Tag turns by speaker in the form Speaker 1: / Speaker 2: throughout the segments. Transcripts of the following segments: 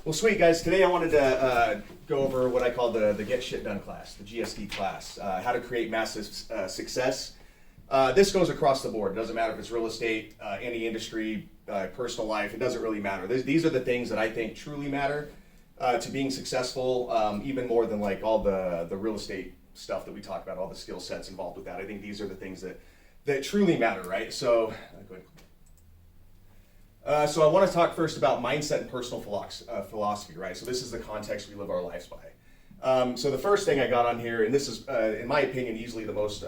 Speaker 1: Well, sweet guys. Today I wanted to go over what I call the Get Shit Done class, the GSD class, how to create massive success. This goes across the board. It doesn't matter if it's real estate, any industry, personal life. It doesn't really matter. These are the things that I think truly matter to being successful, even more than like all the real estate stuff that we talk about, all the skill sets involved with that. I think these are the things that truly matter, right? So, go ahead. So I want to talk first about mindset and personal philosophy, right? So this is the context we live our lives by. So the first thing I got on here, and this is, in my opinion, easily the most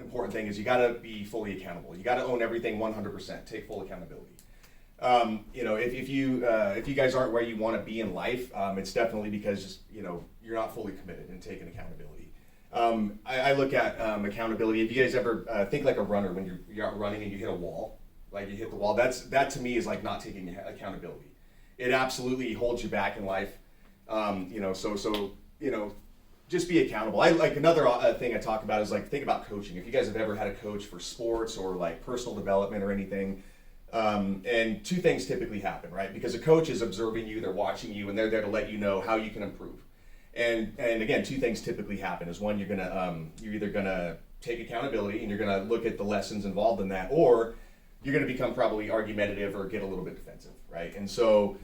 Speaker 1: important thing, is you got to be fully accountable. You got to own everything 100%. Take full accountability. If you guys aren't where you want to be in life, it's definitely because you're not fully committed and taking accountability. I look at accountability. If you guys ever think like a runner when you're out running and you hit a wall. Like you hit the wall, that to me is like not taking accountability. It absolutely holds you back in life. Just be accountable. I like another thing I talk about is like think about coaching. If you guys have ever had a coach for sports or like personal development or anything, and two things typically happen, right? Because a coach is observing you, they're watching you, and they're there to let you know how you can improve. And again, two things typically happen is one, you're either gonna take accountability and you're gonna look at the lessons involved in that, or you're going to become probably argumentative or get a little bit defensive, right? And so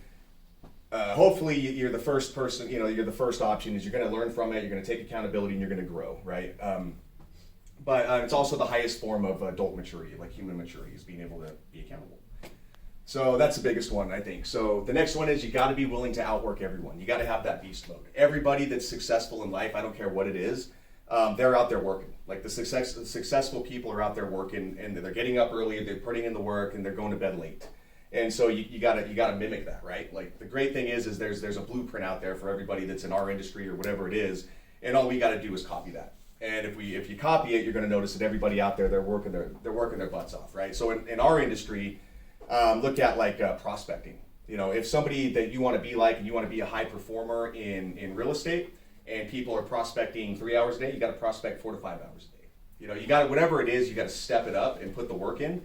Speaker 1: hopefully you're the first person, you're the first option is you're going to learn from it, you're going to take accountability, and you're going to grow, right? But it's also the highest form of adult maturity, like human maturity, is being able to be accountable. So that's the biggest one, I think. So the next one is you got to be willing to outwork everyone. You got to have that beast mode. Everybody that's successful in life, I don't care what it is, they're out there working. Like the successful people are out there working, and they're getting up early, they're putting in the work, and they're going to bed late. And so you gotta mimic that, right? Like the great thing is there's a blueprint out there for everybody that's in our industry or whatever it is, and all we got to do is copy that. And if you copy it, you're going to notice that everybody out there they're working their butts off, right? So in our industry, look at like prospecting. If somebody that you want to be like and you want to be a high performer in real estate, and people are prospecting 3 hours a day, you got to prospect 4 to 5 hours a day. You got to, whatever it is, you got to step it up and put the work in.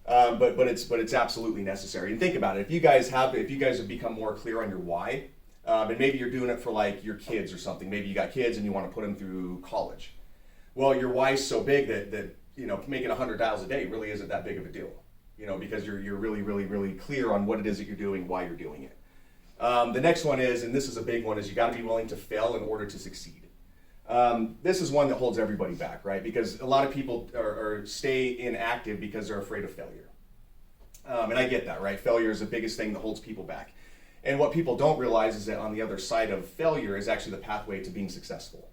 Speaker 1: But it's absolutely necessary. And think about it. If you guys have become more clear on your why, and maybe you're doing it for like your kids or something. Maybe you got kids and you want to put them through college. Well, your why's so big that making 100 dials a day really isn't that big of a deal. Because you're really, really, really clear on what it is that you're doing, why you're doing it. The next one is, and this is a big one, is you got to be willing to fail in order to succeed. This is one that holds everybody back, right? Because a lot of people stay inactive because they're afraid of failure. And I get that, right? Failure is the biggest thing that holds people back. And what people don't realize is that on the other side of failure is actually the pathway to being successful.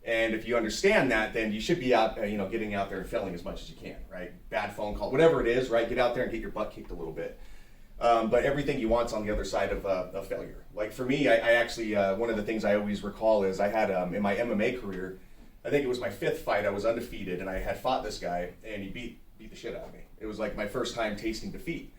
Speaker 1: And if you understand that, then you should be out, getting out there and failing as much as you can, right? Bad phone call, whatever it is, right? Get out there and get your butt kicked a little bit. But everything you want's on the other side of failure. Like for me, I actually, one of the things I always recall is I had, in my MMA career, I think it was my 5th fight, I was undefeated, and I had fought this guy, and he beat the shit out of me. It was like my first time tasting defeat.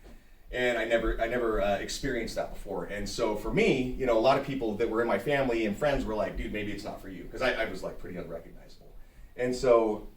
Speaker 1: And I never experienced that before. And so for me, a lot of people that were in my family and friends were like, dude, maybe it's not for you. Because I was like pretty unrecognizable. And so,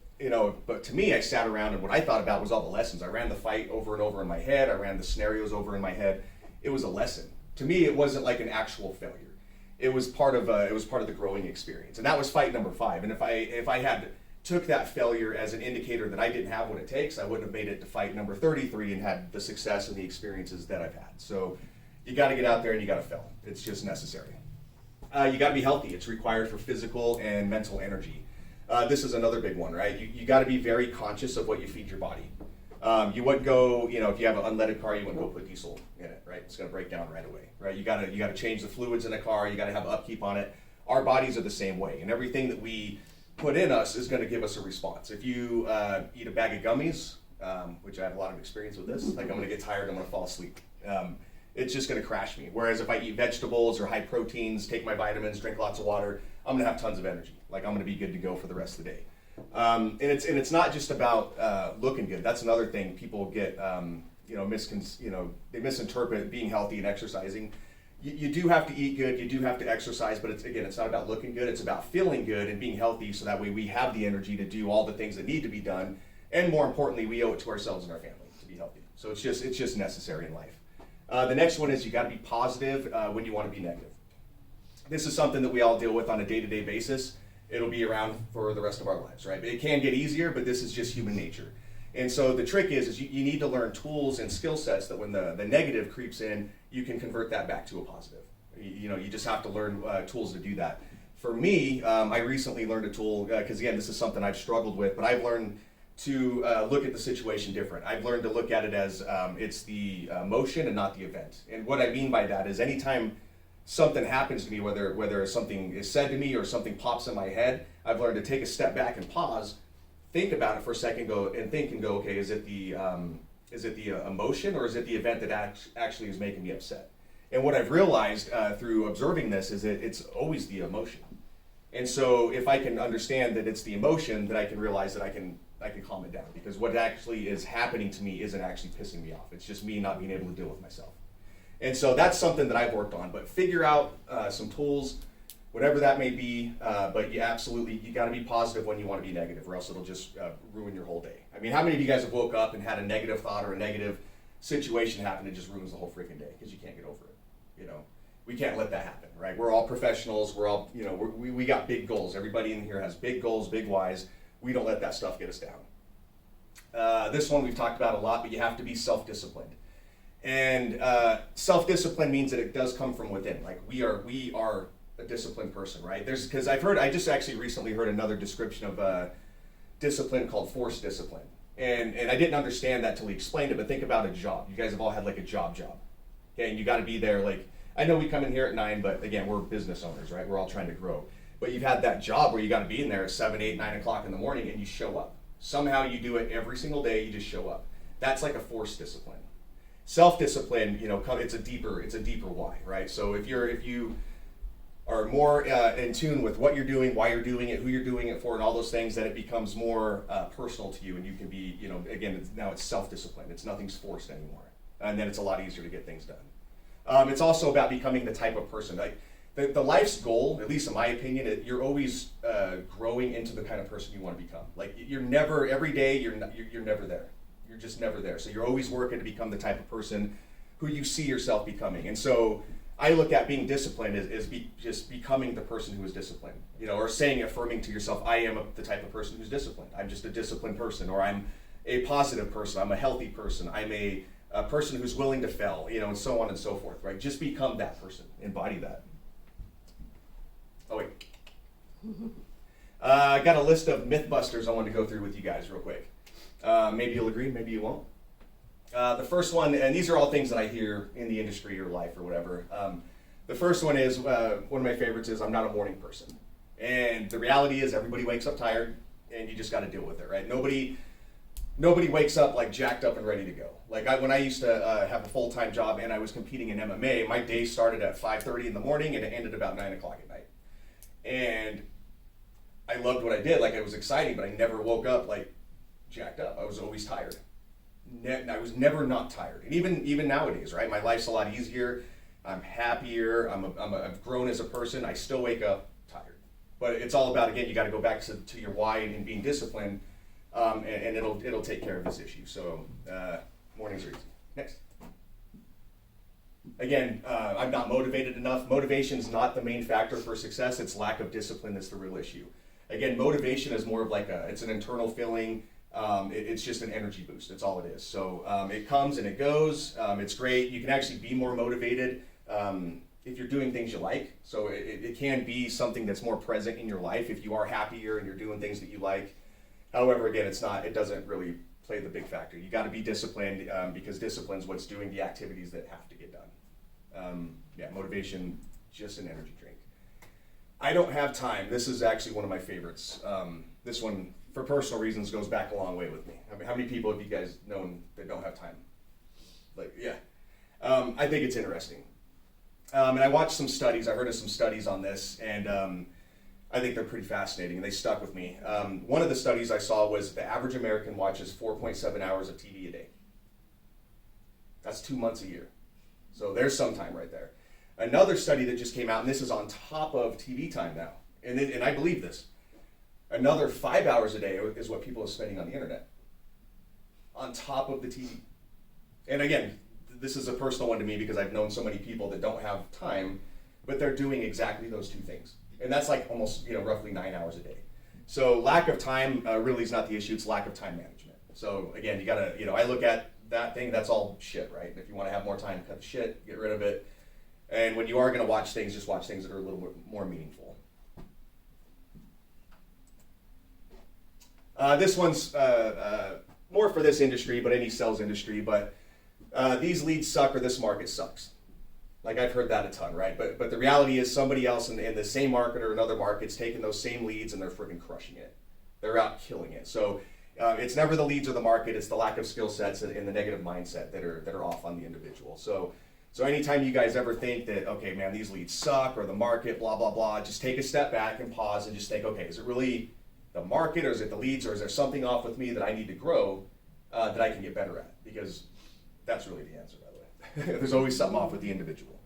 Speaker 1: but to me, I sat around and what I thought about was all the lessons. I ran the fight over and over in my head. I ran the scenarios over in my head. It was a lesson. To me, it wasn't like an actual failure. It was part of the growing experience. And that was fight number 5. And if I had took that failure as an indicator that I didn't have what it takes, I wouldn't have made it to fight number 33 and had the success and the experiences that I've had. So you got to get out there and you got to fail. It's just necessary. You got to be healthy. It's required for physical and mental energy. This is another big one, right? You got to be very conscious of what you feed your body. You wouldn't go, if you have an unleaded car, you wouldn't go put diesel in it, right? It's going to break down right away, right? You got to change the fluids in a car. You got to have upkeep on it. Our bodies are the same way, and everything that we put in us is going to give us a response. If you eat a bag of gummies, which I have a lot of experience with this, like I'm going to get tired, I'm going to fall asleep. It's just going to crash me. Whereas if I eat vegetables or high proteins, take my vitamins, drink lots of water, I'm going to have tons of energy. Like I'm going to be good to go for the rest of the day. And it's not just about looking good. That's another thing people get they misinterpret being healthy and exercising. You do have to eat good, you do have to exercise, but it's not about looking good, it's about feeling good and being healthy so that way we have the energy to do all the things that need to be done, and more importantly, we owe it to ourselves and our family to be healthy. So it's just necessary in life. The next one is you got to be positive when you want to be negative. This is something that we all deal with on a day-to-day basis. It'll be around for the rest of our lives, right? It can get easier, but this is just human nature. And so the trick is you need to learn tools and skill sets that when the negative creeps in, you can convert that back to a positive. You just have to learn tools to do that. For me, I recently learned a tool, because again, this is something I've struggled with, but I've learned to look at the situation different. I've learned to look at it as it's the emotion and not the event. And what I mean by that is anytime something happens to me, whether something is said to me or something pops in my head, I've learned to take a step back and pause, think about it for a second, okay, is it the emotion or is it the event that actually is making me upset? And what I've realized through observing this is that it's always the emotion. And so if I can understand that it's the emotion, then I can realize that I can calm it down, because what actually is happening to me isn't actually pissing me off. It's just me not being able to deal with myself. And so that's something that I've worked on. But figure out some tools, whatever that may be. But you got to be positive when you want to be negative, or else it'll just ruin your whole day. I mean, how many of you guys have woke up and had a negative thought or a negative situation happen that just ruins the whole freaking day because you can't get over it? We can't let that happen, right? We're all professionals. We're all, we got big goals. Everybody in here has big goals, big whys. We don't let that stuff get us down. This one we've talked about a lot, but you have to be self-disciplined. And self-discipline means that it does come from within. Like we are a disciplined person, right? Because I just actually recently heard another description of discipline called forced discipline. And I didn't understand that till he explained it, but think about a job. You guys have all had like a job. Okay, and you got to be there. Like, I know we come in here at 9, but again, we're business owners, right? We're all trying to grow. But you've had that job where you got to be in there at 7, 8, 9 o'clock in the morning, and you show up. Somehow you do it every single day. You just show up. That's like a forced discipline. Self-discipline, it's a deeper why, right? So if you are more in tune with what you're doing, why you're doing it, who you're doing it for, and all those things, then it becomes more personal to you, and you can be, again, now it's self-discipline. It's nothing's forced anymore, and then it's a lot easier to get things done. It's also about becoming the type of person. Like the life's goal, at least in my opinion, you're always growing into the kind of person you want to become. Like you're never every day. You're never there. You're just never there. So you're always working to become the type of person who you see yourself becoming. And so I look at being disciplined as just becoming the person who is disciplined. Or affirming to yourself, I am the type of person who's disciplined. I'm just a disciplined person, or I'm a positive person. I'm a healthy person. I'm a person who's willing to fail, and so on and so forth, right? Just become that person. Embody that. Oh, wait. I got a list of Mythbusters I want to go through with you guys real quick. Maybe you'll agree, maybe you won't. The first one, and these are all things that I hear in the industry or life or whatever. The first one is, one of my favorites is, I'm not a morning person. And the reality is everybody wakes up tired, and you just got to deal with it, right? Nobody wakes up like jacked up and ready to go. Like when I used to have a full-time job and I was competing in MMA, my day started at 5:30 in the morning and it ended about 9 o'clock at night. And I loved what I did, like it was exciting, but I never woke up like jacked up. I was always tired. I was never not tired. And even nowadays, right? My life's a lot easier. I'm happier. I've grown as a person. I still wake up tired. But it's all about, again, you got to go back to your why and being disciplined. And it'll take care of this issue. So mornings are easy. Next. Again, I'm not motivated enough. Motivation is not the main factor for success. It's lack of discipline that's the real issue. Again, motivation is more of like it's an internal feeling. It's just an energy boost. That's all it is. So it comes and it goes. It's great. You can actually be more motivated if you're doing things you like. So it can be something that's more present in your life if you are happier and you're doing things that you like. However, again, it doesn't really play the big factor. You got to be disciplined because discipline's what's doing the activities that have to get done. Motivation, just an energy drink. I don't have time. This is actually one of my favorites. This one, for personal reasons, goes back a long way with me. I mean, how many people have you guys known that don't have time? I think it's interesting. And I watched some studies. I heard of some studies on this, and I think they're pretty fascinating, and they stuck with me. One of the studies I saw was the average American watches 4.7 hours of TV a day. That's 2 months a year. So there's some time right there. Another study that just came out, and this is on top of TV time now, and I believe this. Another 5 hours a day is what people are spending on the internet, on top of the TV. And again, this is a personal one to me because I've known so many people that don't have time, but they're doing exactly those two things. And that's like almost, roughly 9 hours a day. So lack of time really is not the issue, it's lack of time management. So again, you gotta, I look at that thing, that's all shit, right? If you wanna have more time, cut the shit, get rid of it. And when you are gonna watch things, just watch things that are a little bit more meaningful. This one's more for this industry, but any sales industry, but these leads suck or this market sucks. Like I've heard that a ton, right? But the reality is somebody else in the same market or another market's taking those same leads and they're freaking crushing it. They're out killing it. So it's never the leads or the market, it's the lack of skill sets and the negative mindset that are off on the individual. So anytime you guys ever think that, okay, man, these leads suck or the market, blah, blah, blah, just take a step back and pause and just think, okay, is it really the market or is it the leads or is there something off with me that I need to grow that I can get better at? Because that's really the answer, by the way. There's always something off with the individual.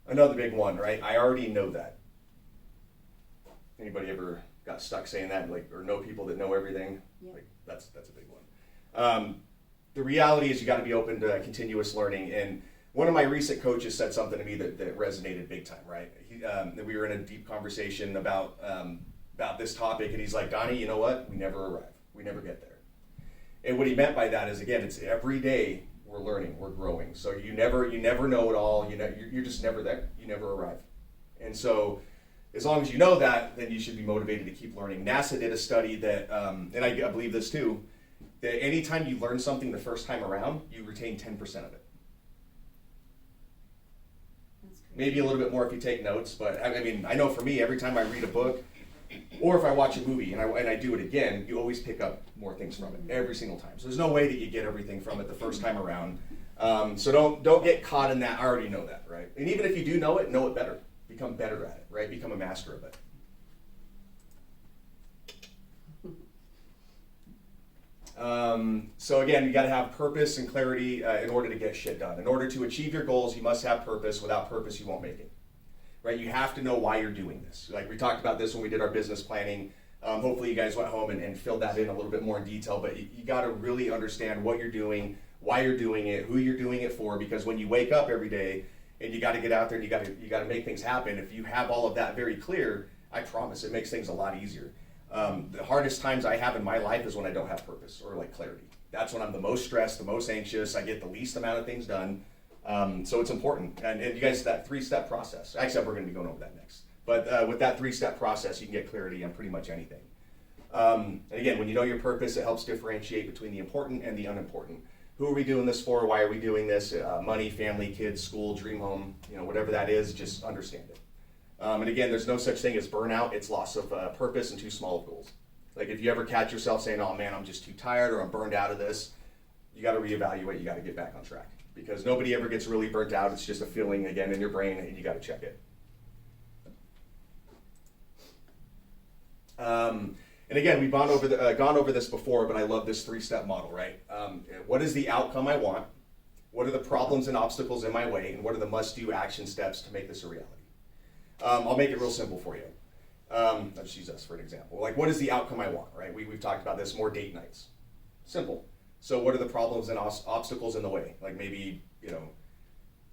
Speaker 1: Another big one, right? I already know that. Anybody ever got stuck saying that, or know people that know everything? Yeah. That's a big one. The reality is you got to be open to continuous learning. And one of my recent coaches said something to me that resonated big time, right? We were in a deep conversation about this topic, and he's like, Donnie, you know what? We never arrive. We never get there. And what he meant by that is, again, it's every day we're learning, we're growing. So you never know it all. You're just never there. You never arrive. And so as long as you know that, then you should be motivated to keep learning. NASA did a study that, and I believe this too, that anytime you learn something the first time around, you retain 10% of it. Maybe a little bit more if you take notes, but I know for me, every time I read a book, or if I watch a movie and I do it again, you always pick up more things from it every single time. So there's no way that you get everything from it the first time around. So don't get caught in that. I already know that, right? And even if you do know it better. Become better at it, right? Become a master of it. So again, you got to have purpose and clarity in order to get shit done. In order to achieve your goals, you must have purpose. Without purpose, you won't make it. Right? You have to know why you're doing this. Like we talked about this when we did our business planning. Hopefully you guys went home and filled that in a little bit more in detail, but you got to really understand what you're doing, why you're doing it, who you're doing it for, because when you wake up every day and you got to get out there and you got to make things happen, if you have all of that very clear, I promise it makes things a lot easier. The hardest times I have in my life is when I don't have purpose or clarity. That's when I'm the most stressed, the most anxious, I get the least amount of things done. So it's important. And you guys, that 3-step process, actually we're going to be going over that next. But with that 3-step process, you can get clarity on pretty much anything. And again, when you know your purpose, it helps differentiate between the important and the unimportant. Who are we doing this for? Why are we doing this? Money, family, kids, school, dream home, whatever that is, just understand it. And again, there's no such thing as burnout. It's loss of purpose and too small of goals. Like if you ever catch yourself saying, oh man, I'm just too tired or I'm burned out of this, you got to reevaluate, you got to get back on track. Because nobody ever gets really burnt out. It's just a feeling, again, in your brain, and you got to check it. And again, we've gone over this before, but I love this 3-step model, right? What is the outcome I want? What are the problems and obstacles in my way? And what are the must-do action steps to make this a reality? I'll make it real simple for you. I'll just use us for an example. Like, what is the outcome I want, right? We've talked about this, more date nights. Simple. So what are the problems and obstacles in the way? Like maybe,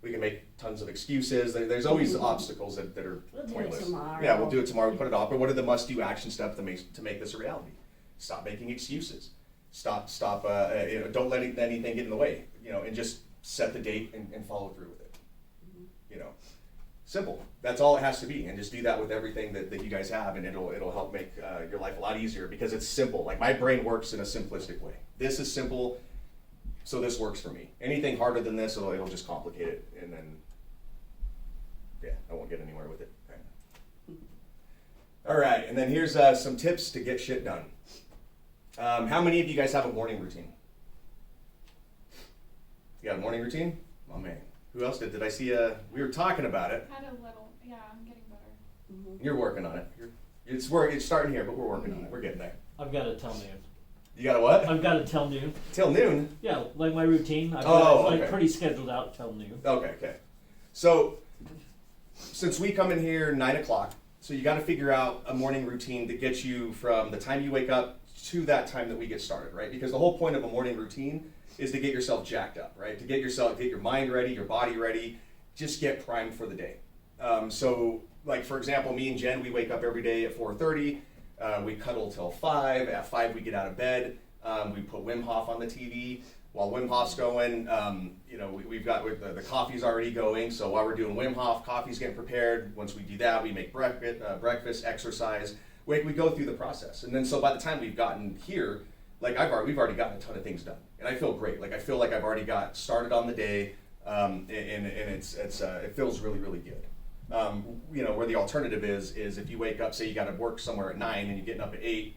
Speaker 1: we can make tons of excuses. There's always obstacles that are pointless.
Speaker 2: We'll do it tomorrow.
Speaker 1: Yeah, we'll do it tomorrow. We'll put it off. But what are the must-do action steps to make this a reality? Stop making excuses. Stop. Don't let anything get in the way. And just set the date and follow through with it. Simple. That's all it has to be. And just do that with everything that you guys have, and it'll help make your life a lot easier because it's simple. Like my brain works in a simplistic way. This is simple. So this works for me. Anything harder than this, it'll just complicate it, and then, I won't get anywhere with it. All right, and then here's some tips to get shit done. How many of you guys have a morning routine? You got a morning routine? Oh man, who else did? Did I see we were talking about it.
Speaker 3: Had a little, I'm getting better.
Speaker 2: Mm-hmm.
Speaker 3: You're
Speaker 1: working on it. It's starting here, but we're working on it. We're getting there.
Speaker 4: I've got to tell noon.
Speaker 1: You got a what?
Speaker 4: I've got to tell noon.
Speaker 1: Till noon?
Speaker 4: Yeah, like my routine. I've got
Speaker 1: okay.
Speaker 4: pretty scheduled out till noon.
Speaker 1: Okay. So, since we come in here 9 o'clock, so you got to figure out a morning routine that gets you from the time you wake up to that time that we get started, right? Because the whole point of a morning routine is to get yourself jacked up, right? To get your mind ready, your body ready, just get primed for the day. So like for example, me and Jen, we wake up every day at 4:30, we cuddle till 5, at 5 we get out of bed, we put Wim Hof on the TV. While Wim Hof's going, we've got the coffee's already going, so while we're doing Wim Hof, coffee's getting prepared. Once we do that, we make breakfast, exercise, we go through the process. And then so by the time we've gotten here, like we've already gotten a ton of things done. And I feel great, like I feel like I've already got started on the day, and it feels really, really good. Where the alternative is if you wake up, say you got to work somewhere at 9 and you're getting up at 8,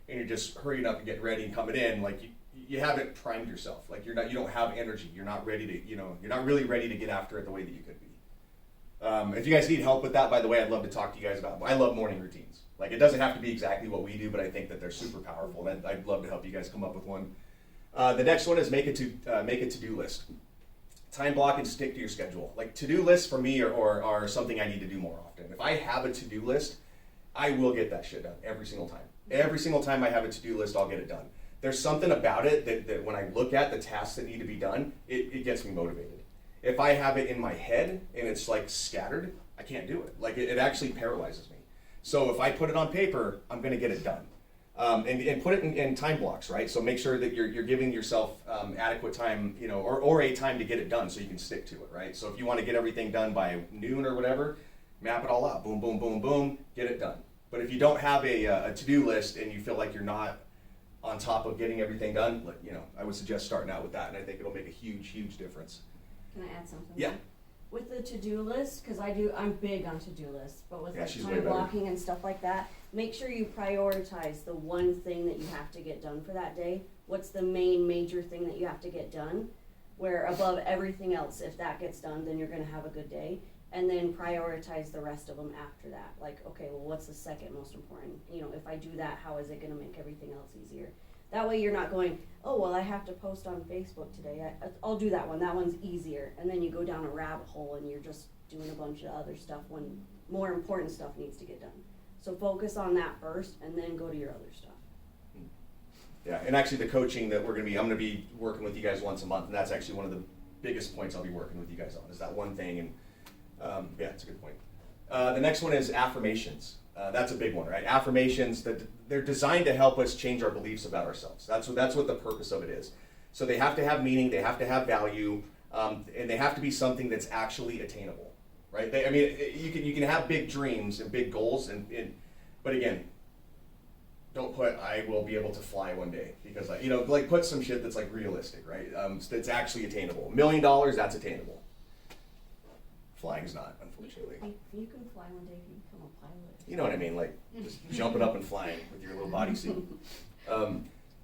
Speaker 1: and you're just hurrying up and getting ready and coming in, like you haven't primed yourself. Like you don't have energy. You're not ready to, you're not really ready to get after it the way that you could be. If you guys need help with that, by the way, I'd love to talk to you guys about. I love morning routines. Like it doesn't have to be exactly what we do, but I think that they're super powerful, and I'd love to help you guys come up with one. The next one is make a to-do list. Time block and stick to your schedule. Like to-do lists for me are something I need to do more often. If I have a to-do list, I will get that shit done every single time. Every single time I have a to-do list, I'll get it done. There's something about it that when I look at the tasks that need to be done, it gets me motivated. If I have it in my head and it's like scattered, I can't do it. Like it actually paralyzes me. So if I put it on paper, I'm gonna get it done. And put it in time blocks, right? So make sure that you're giving yourself adequate time, or a time to get it done so you can stick to it, right? So if you want to get everything done by noon or whatever, map it all out. Boom, boom, boom, boom, get it done. But if you don't have a to-do list and you feel like you're not on top of getting everything done, I would suggest starting out with that, and I think it'll make a huge, huge difference.
Speaker 2: Can I add something?
Speaker 1: Yeah.
Speaker 2: With the to-do list, because I'm big on to-do lists, but with
Speaker 1: she's way
Speaker 2: time
Speaker 1: better.
Speaker 2: blocking and stuff like that, make sure you prioritize the one thing that you have to get done for that day. What's the main major thing that you have to get done? Where above everything else, if that gets done, then you're gonna have a good day. And then prioritize the rest of them after that. Like, okay, well, what's the second most important? If I do that, how is it gonna make everything else easier? That way you're not going, oh, well, I have to post on Facebook today. I'll do that one. That one's easier. And then you go down a rabbit hole and you're just doing a bunch of other stuff when more important stuff needs to get done. So focus on that first and then go to your other stuff.
Speaker 1: Yeah, and actually the coaching that I'm gonna be working with you guys once a month, and that's actually one of the biggest points I'll be working with you guys on, is that one thing. And it's a good point. The next one is affirmations. That's a big one, right? Affirmations, they're designed to help us change our beliefs about ourselves. That's what the purpose of it is. So they have to have meaning, they have to have value, and they have to be something that's actually attainable, right? You can have big dreams and big goals, but again, don't put I will be able to fly one day, because put some shit that's like realistic, right? That's actually attainable. $1 million, that's attainable. Flying's not, unfortunately.
Speaker 2: You can fly one day if you become a pilot.
Speaker 1: You know what I mean, like just jumping up and flying with your little bodysuit.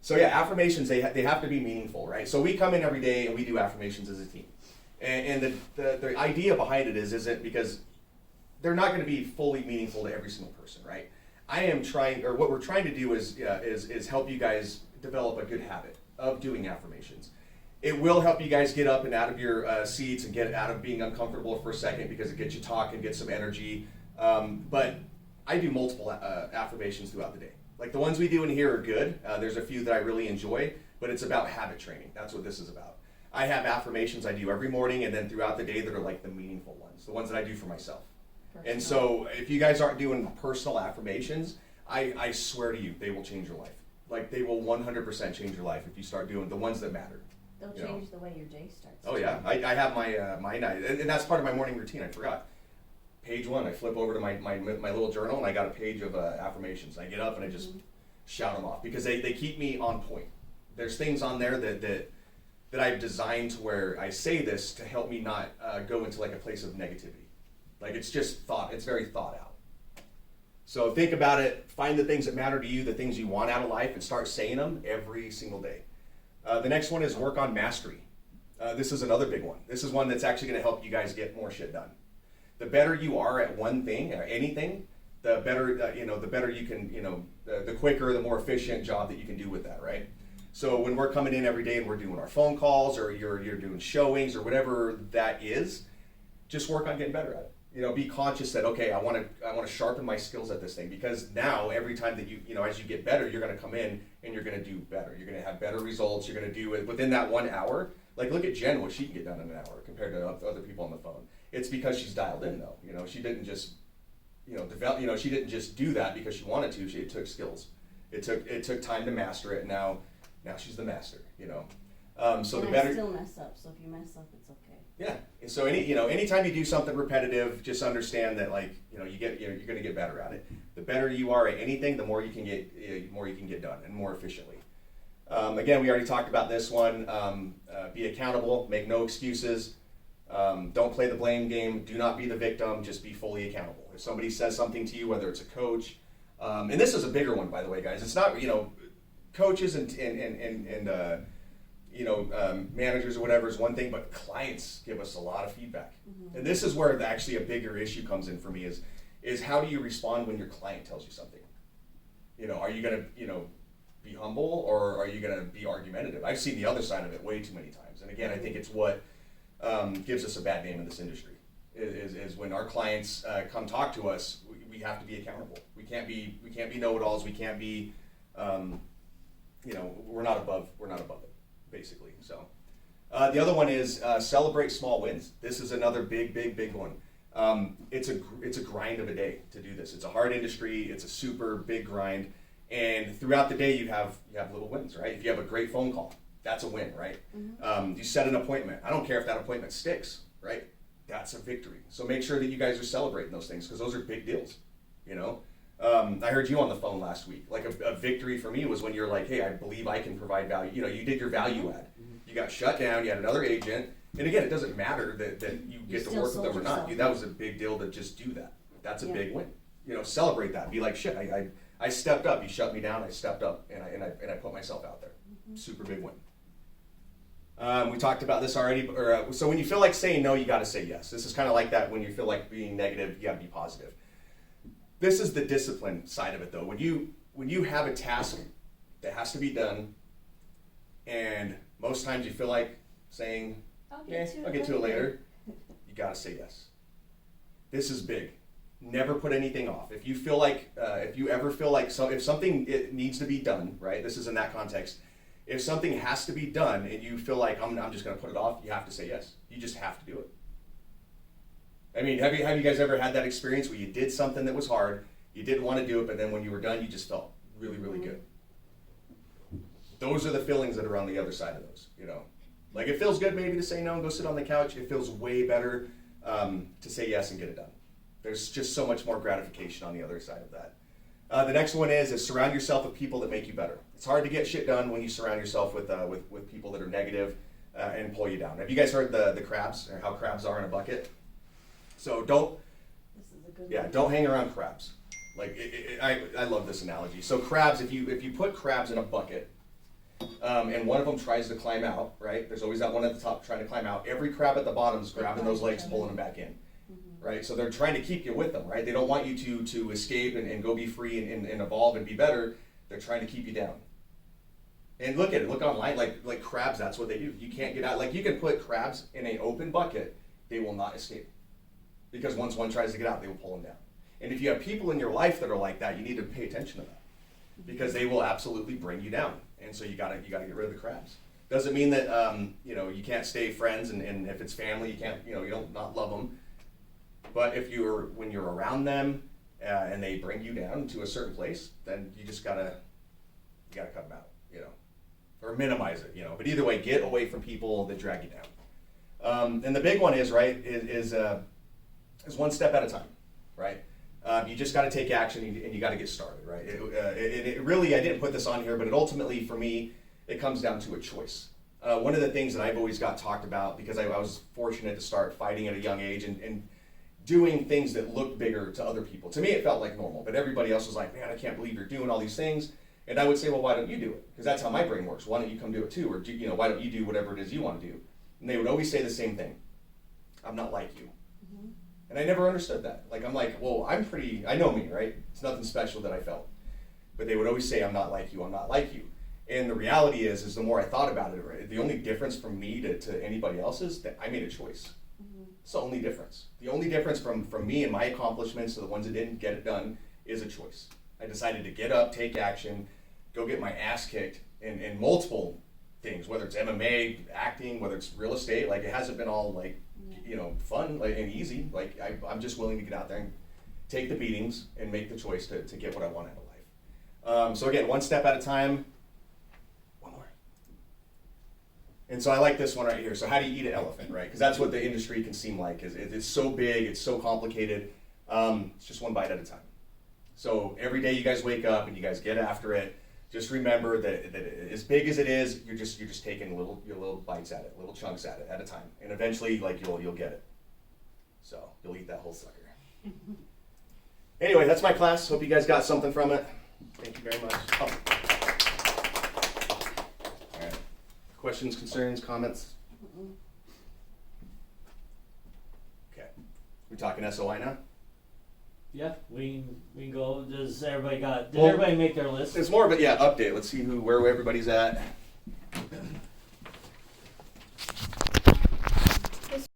Speaker 1: So yeah, affirmations, they have to be meaningful, right? So we come in every day and we do affirmations as a team. And the idea behind it isn't because they're not going to be fully meaningful to every single person, right? What we're trying to do is help you guys develop a good habit of doing affirmations. It will help you guys get up and out of your seats and get out of being uncomfortable for a second, because it gets you talking, get some energy. But I do multiple affirmations throughout the day. Like the ones we do in here are good. There's a few that I really enjoy, but it's about habit training. That's what this is about. I have affirmations I do every morning and then throughout the day that are like the meaningful ones, the ones that I do for myself. Personal. And so if you guys aren't doing personal affirmations, I swear to you, they will change your life. Like they will 100% change your life if you start doing the ones that matter.
Speaker 2: They'll change the way your day starts.
Speaker 1: Oh yeah, I have my night, and that's part of my morning routine. I forgot. Page 1, I flip over to my little journal, and I got a page of affirmations. I get up and I just shout them off, because they keep me on point. There's things on there that I've designed to where I say this to help me not go into like a place of negativity. Like it's just it's very thought out. So think about it, find the things that matter to you, the things you want out of life, and start saying them every single day. The next one is work on mastery. This is another big one. This is one that's actually going to help you guys get more shit done. The better you are at one thing or anything, the better the better you can, the quicker, the more efficient job that you can do with that, right? So when we're coming in every day and we're doing our phone calls, or you're doing showings or whatever that is, just work on getting better at it. Be conscious that, okay, I want to sharpen my skills at this thing, because now every time that as you get better, you're going to come in and you're going to do better. You're going to have better results. You're going to do it within that 1 hour. Like, look at Jen, what she can get done in an hour compared to other people on the phone. It's because she's dialed in, though. She didn't just, develop. She didn't just do that because she wanted to. It took skills. It took time to master it. And now she's the master. So
Speaker 2: and
Speaker 1: the better.
Speaker 2: I still mess up. So if you mess up, it's okay.
Speaker 1: Yeah. And so anytime you do something repetitive, just understand that, like, you're going to get better at it. The better you are at anything, the more you can get done, and more efficiently. Again, we already talked about this one. Be accountable. Make no excuses. Don't play the blame game. Do not be the victim. Just be fully accountable. If somebody says something to you, whether it's a coach, and this is a bigger one, by the way, guys. It's not coaches and managers or whatever is one thing, but clients give us a lot of feedback. Mm-hmm. And this is where actually a bigger issue comes in for me is how do you respond when your client tells you something? Are you going to, be humble, or are you going to be argumentative? I've seen the other side of it way too many times. And again, I think it's what gives us a bad name in this industry is when our clients come talk to us, we have to be accountable. We can't be know-it-alls. We can't be, we're not above it, basically. So the other one is celebrate small wins. This is another big one. It's a grind of a day to do this. It's a hard industry. It's a super big grind. And throughout the day, you have little wins, right? If you have a great phone call, that's a win, right? Mm-hmm. You set an appointment. I don't care if that appointment sticks, right? That's a victory. So make sure that you guys are celebrating those things, because those are big deals, I heard you on the phone last week. Like a victory for me was when you're like, hey, I believe I can provide value. You did your value add. Mm-hmm. You got shut down. You had another agent. And again, it doesn't matter that you get to work with them or not. That was a big deal to just do that. That's a big win. Celebrate that. Be like, shit, I stepped up. You shut me down. I stepped up, and I put myself out there. Mm-hmm. Super big win. We talked about this already. So when you feel like saying no, you got to say yes. This is kind of like that. When you feel like being negative, you got to be positive. This is the discipline side of it, though. When you have a task that has to be done, and most times you feel like saying, I'll get to it later, you got to say yes. This is big. Never put anything off. If you feel like, if you ever feel like if something it needs to be done, right? This is in that context. If something has to be done and you feel like I'm just going to put it off, you have to say yes. You just have to do it. I mean, have you guys ever had that experience where you did something that was hard, you didn't want to do it, but then when you were done, you just felt really, really good? Those are the feelings that are on the other side of those. Like, it feels good maybe to say no and go sit on the couch. It feels way better to say yes and get it done. There's just so much more gratification on the other side of that. The next one is surround yourself with people that make you better. It's hard to get shit done when you surround yourself with people that are negative and pull you down. Have you guys heard the crabs, or how crabs are in a bucket? So don't hang around crabs. Like I love this analogy. So crabs, if you put crabs in a bucket, and one of them tries to climb out, right? There's always that one at the top trying to climb out. Every crab at the bottom is grabbing those legs, pulling them back in. Right, so they're trying to keep you with them, right? They don't want you to escape and go be free and evolve and be better. They're trying to keep you down. And look online, like crabs, that's what they do. You can't get out. Like, you can put crabs in an open bucket, they will not escape. Because once one tries to get out, they will pull them down. And if you have people in your life that are like that, you need to pay attention to that. Because they will absolutely bring you down. And so you gotta get rid of the crabs. Doesn't mean that you can't stay friends, and if it's family, you can't, you don't not love them. But when you're around them and they bring you down to a certain place, then you just gotta cut them out, or minimize it, But either way, get away from people that drag you down. And the big one is one step at a time, right? You just got to take action and you got to get started, right? It really, I didn't put this on here, but it ultimately, for me, it comes down to a choice. One of the things that I've always got talked about, because I was fortunate to start fighting at a young age and doing things that looked bigger to other people. To me, it felt like normal, but everybody else was like, man, I can't believe you're doing all these things. And I would say, well, why don't you do it? Because that's how my brain works. Why don't you come do it too? Or why don't you do whatever it is you want to do? And they would always say the same thing. I'm not like you. Mm-hmm. And I never understood that. Like, I'm like, well, I know me, right? It's nothing special that I felt. But they would always say, I'm not like you, I'm not like you. And the reality is the more I thought about it, right, the only difference from me to anybody else is that I made a choice It's the only difference. The only difference from me and my accomplishments to the ones that didn't get it done is a choice. I decided to get up, take action, go get my ass kicked in multiple things, whether it's MMA, acting, whether it's real estate. Like, it hasn't been all like, fun and easy. Like, I'm just willing to get out there and take the beatings and make the choice to get what I want out of life. So again, one step at a time. One more. And so I like this one right here. So how do you eat an elephant, right? Because that's what the industry can seem like. It's so big, it's so complicated. It's just one bite at a time. So every day you guys wake up and you guys get after it. Just remember that as big as it is, you're just taking your little bites at it, little chunks at it at a time, and eventually, like, you'll get it. So you'll eat that whole sucker. Anyway, that's my class. Hope you guys got something from it. Thank you very much. Oh. All right. Questions, concerns, comments? Okay. We talking SOI now?
Speaker 4: Yeah, we can go. Did
Speaker 1: Well,
Speaker 4: everybody make their list?
Speaker 1: It's more of a update. Let's see where everybody's at.